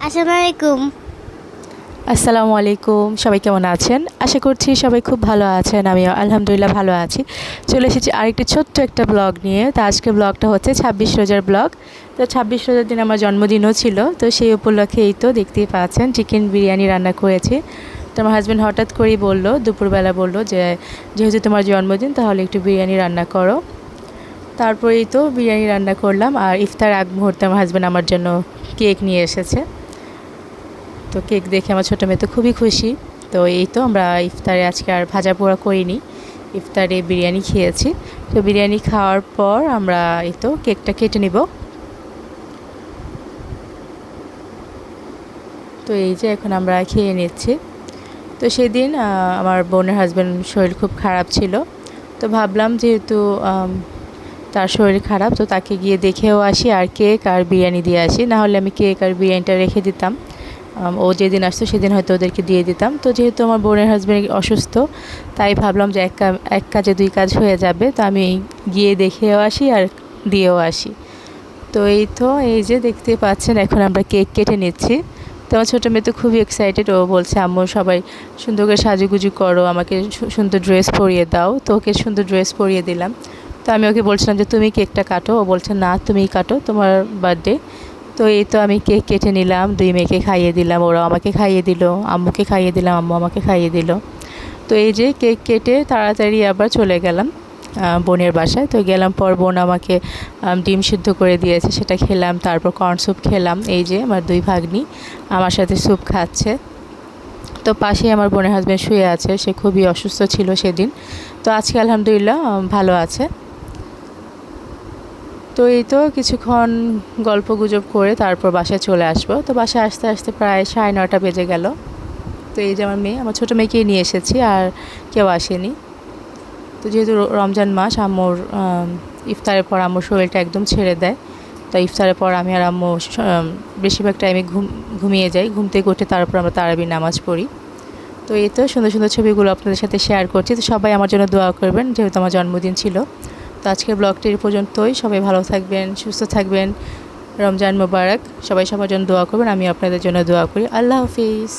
আসসালামু আলাইকুম। আসসালামু আলাইকুম, সবাই কেমন আছেন? আশা করছি সবাই খুব ভালো আছেন। আমিও আলহামদুলিল্লাহ ভালো আছি। চলে এসেছি আরেকটি ছোট্ট একটা ব্লগ নিয়ে। তো আজকের ব্লগটা হচ্ছে ২৬ রোজার ব্লগ। তো ২৬ রোজার দিন আমার জন্মদিনও ছিল। তো সেই উপলক্ষে এই তো দেখতেই পাচ্ছেন চিকেন বিরিয়ানি রান্না করেছি। তো আমার হাজব্যান্ড হঠাৎ করেই বললো, দুপুরবেলা বললো যে যেহেতু তোমার জন্মদিন তাহলে একটু বিরিয়ানি রান্না করো। তারপরেই তো বিরিয়ানি রান্না করলাম। আর ইফতার আগ মুহূর্তে আমার হাজব্যান্ড আমার জন্য কেক নিয়ে এসেছে। তো কেক দেখে আমার ছোটো মেয়ে তো খুবই খুশি। তো এই তো আমরা ইফতারে আজকে আর ভাজা পোড়া করিনি, ইফতারে বিরিয়ানি খেয়েছি। তো বিরিয়ানি খাওয়ার পর আমরা এই তো কেকটা কেটে নিব। তো এই যে এখন আমরা খেয়ে নিচ্ছি। তো সেদিন আমার বোনের হাজব্যান্ড শরীর খুব খারাপ ছিল। তো ভাবলাম যেহেতু তার শরীর খারাপ, তো তাকে গিয়ে দেখেও আসি আর কেক আর বিরিয়ানি দিয়ে আসি। না হলে আমি কেক আর বিরিয়ানিটা রেখে দিতাম, ও যেদিন আসতো সেদিন হয়তো ওদেরকে দিয়ে দিতাম। তো যেহেতু আমার বোনের হাজব্যান্ড অসুস্থ, তাই ভাবলাম যে এক কাজে দুই কাজ হয়ে যাবে। তো আমি গিয়ে দেখেও আসি আর দিয়েও আসি। তো এই যে দেখতে পাচ্ছেন এখন আমরা কেক কেটে নিচ্ছি। তো আমার ছোটো মেয়ে তো খুবই এক্সাইটেড। ও বলছে আম্মু সবাই সুন্দর করে সাজুগুজু করো, আমাকে সুন্দর ড্রেস পরিয়ে দাও। তো ওকে সুন্দর ড্রেস পরিয়ে দিলাম। তো আমি ওকে বলছিলাম যে তুমি কেকটা কাটো। ও বলছে না তুমিই কাটো, তোমার বার্থডে। তো এই তো আমি কেক কেটে নিলাম, দুই মেয়েকে খাইয়ে দিলাম, ওরাও আমাকে খাইয়ে দিল, আম্মুকে খাইয়ে দিলাম, আম্মু আমাকে খাইয়ে দিল। তো এই যে কেক কেটে তাড়াতাড়ি আবার চলে গেলাম বোনের বাসায়। তো গেলাম পর বোন আমাকে ডিম সিদ্ধ করে দিয়েছে, সেটা খেলাম। তারপর কর্ন স্যুপ খেলাম। এই যে আমার দুই ভাগ্নি আমার সাথে স্যুপ খাচ্ছে। তো পাশেই আমার বোনের হাজব্যান্ড শুয়ে আছে, সে খুবই অসুস্থ ছিল সেদিন। তো আজকে আলহামদুলিল্লাহ ভালো আছে। তো এই তো কিছুক্ষণ গল্প গুজব করে তারপর বাসায় চলে আসবো। তো বাসায় আসতে আসতে প্রায় 9:30 বেজে গেল। তো এই যে আমার ছোটো মেয়েকেই নিয়ে এসেছি, আর কেউ আসেনি। তো যেহেতু রমজান মাস, আম্মুর ইফতারের পর আম্মুর শরীরটা একদম ছেড়ে দেয়। তো ইফতারের পর আমি আর আম্মু বেশিরভাগ টাইমে ঘুমিয়ে যাই। ঘুম থেকে উঠে তারপর আমরা তারাবির নামাজ পড়ি। তো এই তো সুন্দর সুন্দর ছবিগুলো আপনাদের সাথে শেয়ার করছি। তো সবাই আমার জন্য দোয়া করবেন, যেহেতু আমার জন্মদিন ছিল। তো আজকের ব্লগটি এই পর্যন্তই। সবাই ভালো থাকবেন, সুস্থ থাকবেন। রমজান মোবারক। সবাই সবার জন্য দোয়া করবেন, আমি আপনাদের জন্য দোয়া করি। আল্লাহ হাফিজ।